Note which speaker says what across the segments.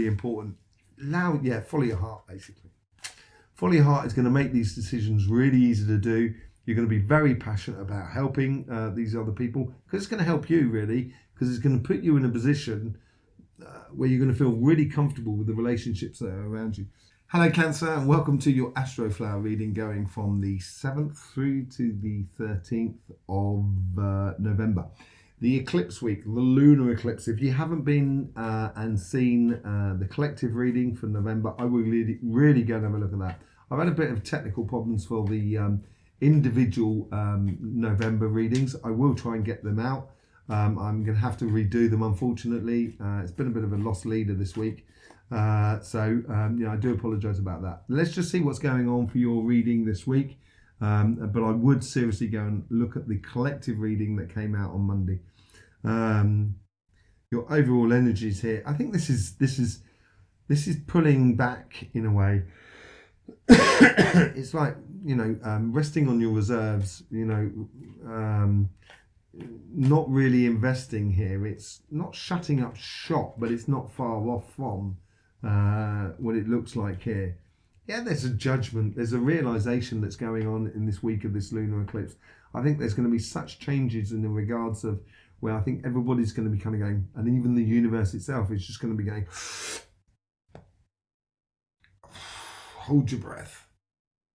Speaker 1: important. Follow your heart, basically. Follow your heart is going to make these decisions really easy to do. You're going to be very passionate about helping these other people, because it's going to help you, really, because it's going to put you in a position where you're going to feel really comfortable with the relationships that are around you. Hello Cancer, and welcome to your Astroflower reading going from the 7th through to the 13th of November. The eclipse week, the lunar eclipse. If you haven't been and seen the collective reading for November, I will really go and have a look at that. I've had a bit of technical problems for the individual November readings. I will try and get them out. I'm going to have to redo them, unfortunately. It's been a bit of a lost leader this week. I do apologise about that. Let's just see what's going on for your reading this week. But I would seriously go and look at the collective reading that came out on Monday. Your overall energies here. I think this is pulling back in a way. It's like, resting on your reserves. Not really investing here. It's not shutting up shop, but it's not far off from what it looks like here. Yeah, there's a judgment, there's a realization that's going on in this week of this lunar eclipse. I think there's going to be such changes in the regards of where I think everybody's going to be kind of going, and even the universe itself is just going to be going, hold your breath,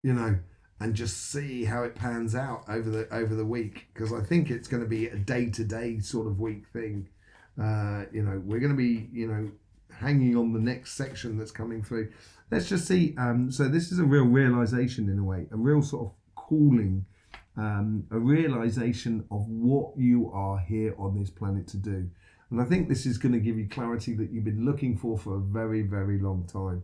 Speaker 1: and just see how it pans out over the week, because I think it's going to be a day-to-day sort of week thing. We're going to be, hanging on the next section that's coming through. Let's just see. So this is a real realization in a way, a real sort of calling, a realization of what you are here on this planet to do. And I think this is going to give you clarity that you've been looking for a very, very long time.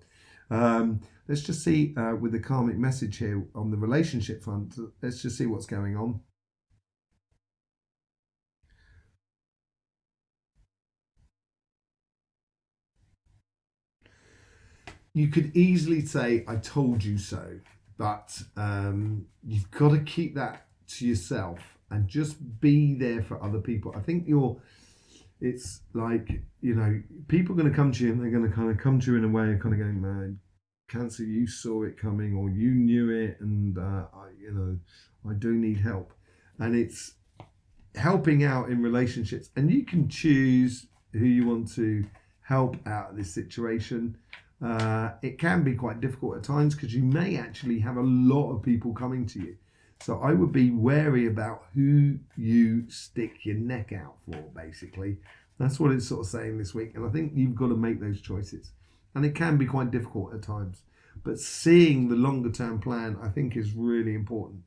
Speaker 1: Let's just see with the karmic message here on the relationship front. Let's just see what's going on. You could easily say, I told you so, but you've got to keep that to yourself and just be there for other people. I think it's like, people are going to come to you and they're going to kind of come to you in a way of kind of going, man, Cancer, you saw it coming, or you knew it, and I do need help. And it's helping out in relationships, and you can choose who you want to help out of this situation. It can be quite difficult at times because you may actually have a lot of people coming to you. So I would be wary about who you stick your neck out for, basically. That's what it's sort of saying this week. And I think you've got to make those choices. And it can be quite difficult at times. But seeing the longer term plan, I think, is really important.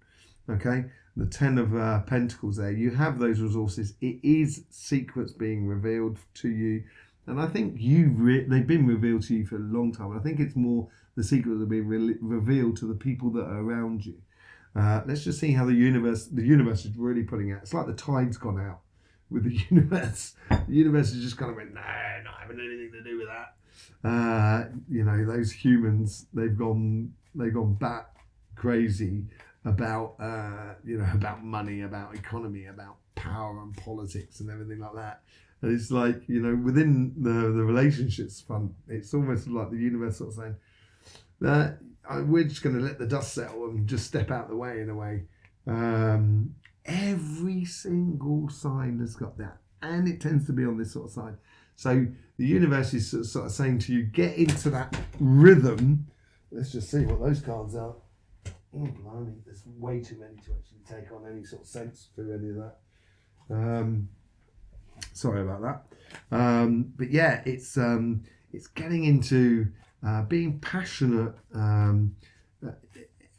Speaker 1: Okay? The 10 of Pentacles there. You have those resources. It is secrets being revealed to you. And I think they've been revealed to you for a long time. And I think it's more the secrets are being revealed to the people that are around you. Let's just see how the universe is really putting out. It's like the tide's gone out with the universe. The universe is just kind of went, no, not having anything to do with that. Those humans, they've gone bat crazy about about money, about economy, about power and politics and everything like that. And it's like, within the relationships front, it's almost like the universe sort of saying that we're just going to let the dust settle and just step out the way in a way. Every single sign has got that, and it tends to be on this sort of side. So the universe is sort of saying to you, get into that rhythm. Let's just see what those cards are. Oh, blimey, there's way too many to actually take on any sort of sense through any of that. Sorry about that. But yeah, it's getting into being passionate.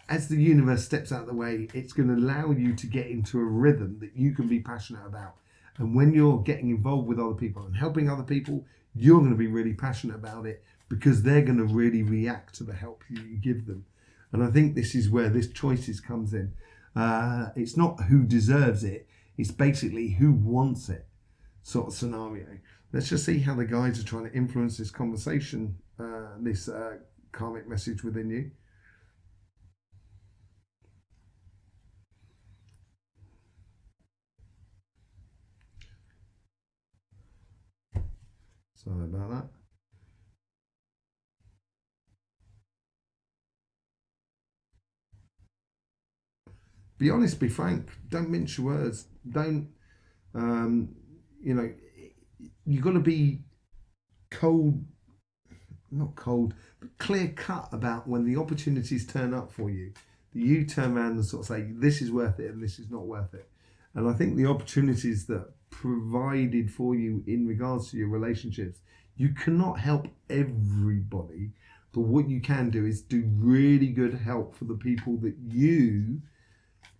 Speaker 1: As the universe steps out of the way, it's going to allow you to get into a rhythm that you can be passionate about. And when you're getting involved with other people and helping other people, you're going to be really passionate about it because they're going to really react to the help you give them. And I think this is where this choices comes in. It's not who deserves it. It's basically who wants it sort of scenario. Let's just see how the guides are trying to influence this conversation, this karmic message within you. Sorry about that. Be honest, be frank. Don't mince your words. Don't, you know, you've got to be cold, not cold, but clear cut about when the opportunities turn up for you. You turn around and sort of say, this is worth it and this is not worth it. And I think the opportunities that provided for you in regards to your relationships, you cannot help everybody, but what you can do is do really good help for the people that you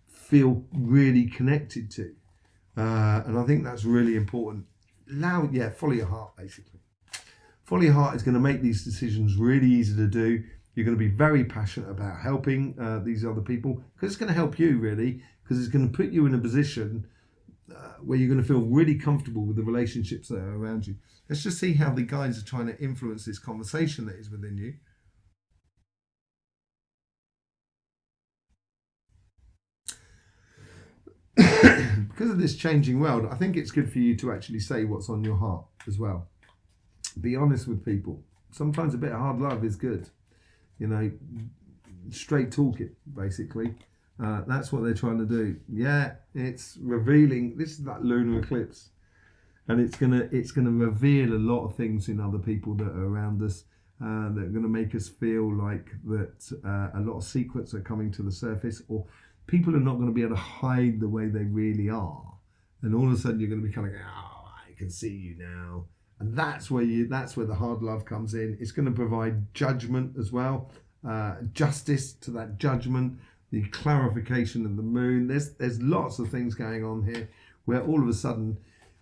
Speaker 1: feel really connected to. And I think that's really important. Follow your heart, basically. Follow your heart is going to make these decisions really easy to do. You're going to be very passionate about helping these other people, because it's going to help you, really, because it's going to put you in a position where you're going to feel really comfortable with the relationships that are around you. Let's just see how the guides are trying to influence this conversation that is within you. Because of this changing world, I think it's good for you to actually say what's on your heart as well. Be honest with people. Sometimes a bit of hard love is good. You know, straight talking, basically. That's what they're trying to do. Yeah, it's revealing. This is that lunar eclipse, and it's gonna reveal a lot of things in other people that are around us. That are going to make us feel like that a lot of secrets are coming to the surface, or people are not going to be able to hide the way they really are. And all of a sudden, you're going to be kind of going, "Oh, I can see you now." And that's where the hard love comes in. It's going to provide judgment as well, justice to that judgment, the clarification of the moon. There's lots of things going on here where all of a sudden,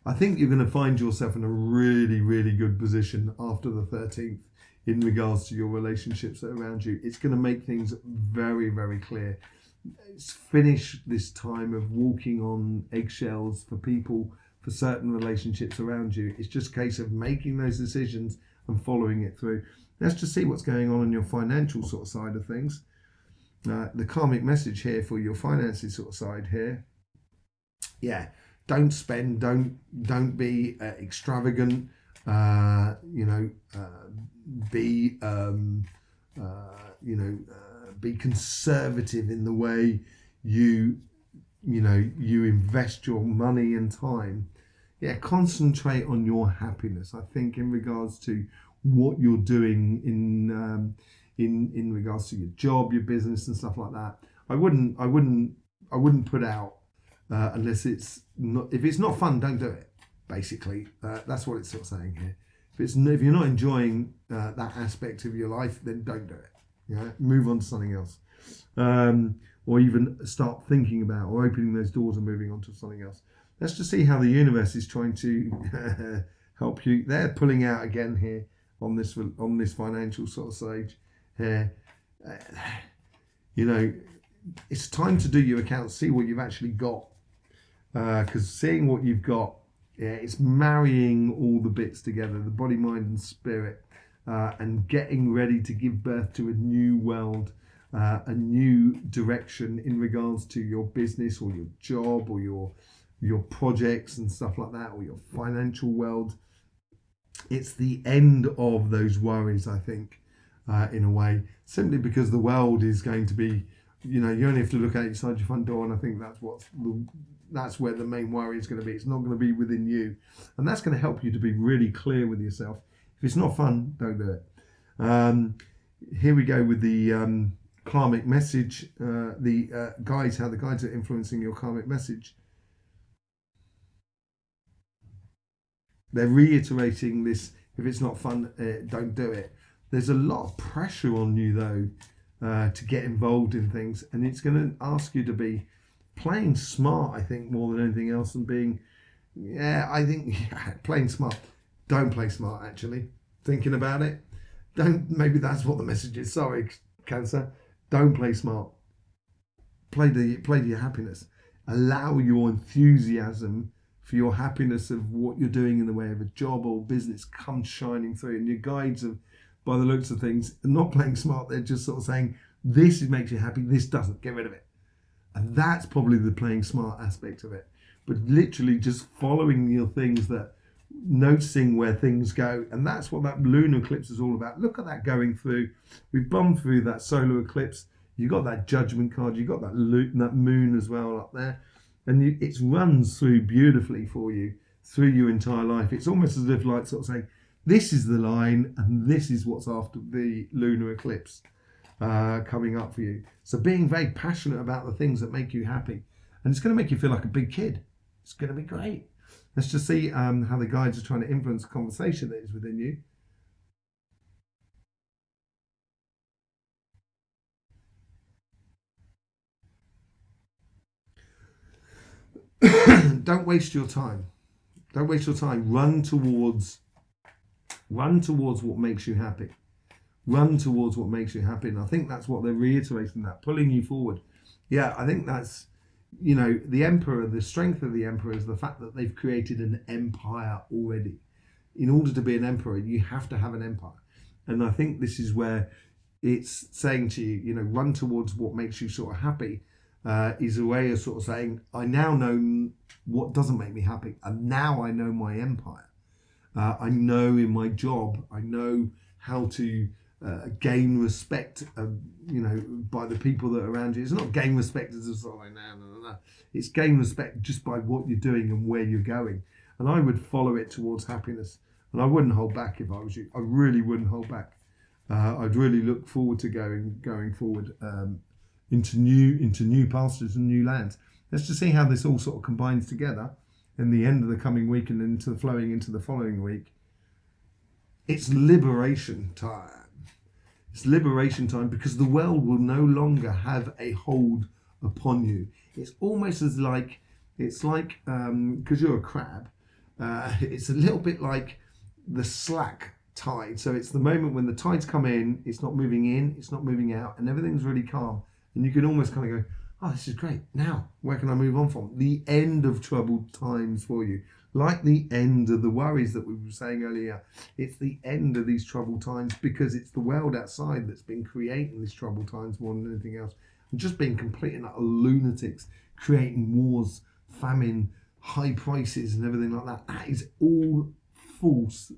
Speaker 1: I think you're going to find yourself in a really, really good position after the 13th in regards to your relationships that are around you. It's going to make things very, very clear. It's finish this time of walking on eggshells for people, for certain relationships around you. It's just a case of making those decisions and following it through. Let's just see what's going on your financial sort of side of things. The karmic message here for your finances sort of side here. Yeah, don't spend, don't be extravagant. Be conservative in the way you invest your money and time. Yeah, concentrate on your happiness. I think in regards to what you're doing in regards to your job, your business, and stuff like that. I wouldn't put out unless it's not. If it's not fun, don't do it. Basically, that's what it's sort of saying here. If you're not enjoying that aspect of your life, then don't do it. Yeah, move on to something else. Or even start thinking about or opening those doors and moving on to something else. Let's just see how the universe is trying to help you. They're pulling out again here on this financial sort of stage here. It's time to do your accounts, see what you've actually got, because seeing what you've got, it's marrying all the bits together, the body, mind, and spirit, and getting ready to give birth to a new world. A new direction in regards to your business or your job or your projects and stuff like that, or your financial world. It's the end of those worries, I think, in a way, simply because the world is going to be, you only have to look outside your front door, and I think that's where the main worry is going to be. It's not going to be within you, and that's going to help you to be really clear with yourself. If it's not fun, don't do it. Here we go with the karmic message, how the guides are influencing your karmic message. They're reiterating this: if it's not fun, don't do it. There's a lot of pressure on you though to get involved in things, and it's going to ask you to be playing smart, I think, more than anything else, and playing smart. Don't play smart, actually. Thinking about it, maybe that's what the message is. Sorry, Cancer. Don't play smart. Play to your happiness. Allow your enthusiasm for your happiness of what you're doing in the way of a job or business come shining through. And your guides, by the looks of things, are not playing smart. They're just sort of saying, this makes you happy, this doesn't. Get rid of it. And that's probably the playing smart aspect of it. But literally just following your things, noticing where things go. And that's what that lunar eclipse is all about. Look at that going through. We've bombed through that solar eclipse. You've got that Judgment card. You've got that moon as well up there. And it runs through beautifully for you through your entire life. It's almost as if like sort of saying, this is the line and this is what's after the lunar eclipse coming up for you. So being very passionate about the things that make you happy. And it's going to make you feel like a big kid. It's going to be great. Let's just see how the guides are trying to influence the conversation that is within you. Don't waste your time. Don't waste your time. Run towards what makes you happy. Run towards what makes you happy. And I think that's what they're reiterating, that pulling you forward. Yeah, I think that's, you know, the emperor, the strength of the emperor is the fact that they've created an empire already. In order to be an emperor, you have to have an empire. And I think this is where it's saying to you, you know, run towards what makes you sort of happy. Is a way of sort of saying, I now know what doesn't make me happy, and now I know my empire. I know in my job, I know how to gain respect, you know, by the people that are around you. It's not gain respect as a sort of like, no. It's gain respect just by what you're doing and where you're going. And I would follow it towards happiness, and I wouldn't hold back if I was you. I really wouldn't hold back. I'd really look forward to going forward. Into new pastures and new lands. Let's just see how this all sort of combines together in the end of the coming week and into flowing into the following week. It's liberation time. It's liberation time because the world will no longer have a hold upon you. It's almost as like, it's like, because you're a crab, it's a little bit like the slack tide. So it's the moment when the tides come in, it's not moving, it's not moving out, and everything's really calm. And you can almost kind of go, oh, this is great. Now, where can I move on from? The end of troubled times for you. Like the end of the worries that we were saying earlier. It's the end of these troubled times because it's the world outside that's been creating these troubled times more than anything else. And just being complete and utter lunatics, creating wars, famine, high prices and everything like that. That is all false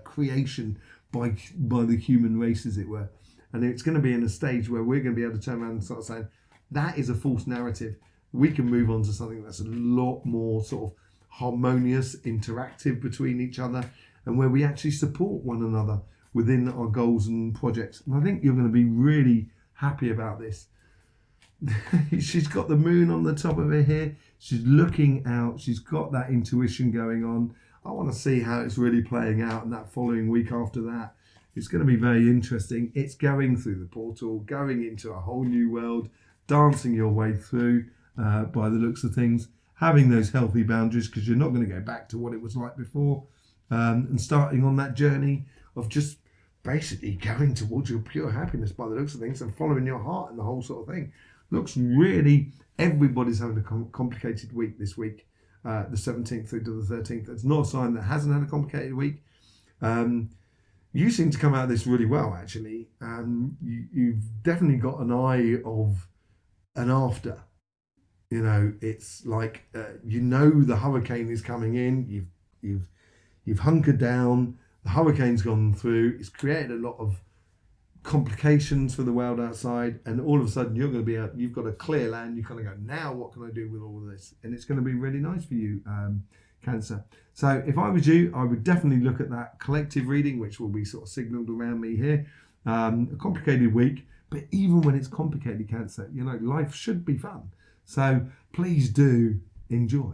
Speaker 1: creation by the human race, as it were. And it's going to be in a stage where we're going to be able to turn around and start saying, that is a false narrative. We can move on to something that's a lot more sort of harmonious, interactive between each other, and where we actually support one another within our goals and projects. And I think you're going to be really happy about this. She's got the moon on the top of her here. She's looking out. She's got that intuition going on. I want to see how it's really playing out in that following week after that. It's going to be very interesting. It's going through the portal, going into a whole new world, dancing your way through by the looks of things, having those healthy boundaries because you're not going to go back to what it was like before, and starting on that journey of just basically going towards your pure happiness by the looks of things and following your heart and the whole sort of thing. Looks really, everybody's having a complicated week this week, the 17th through to the 13th. It's not a sign that hasn't had a complicated week. You seem to come out of this really well, actually. You've definitely got an eye of an after. You know, it's like you know the hurricane is coming in. You've hunkered down. The hurricane's gone through. It's created a lot of complications for the world outside, and all of a sudden you're going to be you've got a clear land. You kind of go, now what can I do with all of this? And it's going to be really nice for you, Cancer. So if I was you, I would definitely look at that collective reading, which will be sort of signaled around me here. A complicated week, but even when it's complicated, Cancer, you know, life should be fun. So please do enjoy.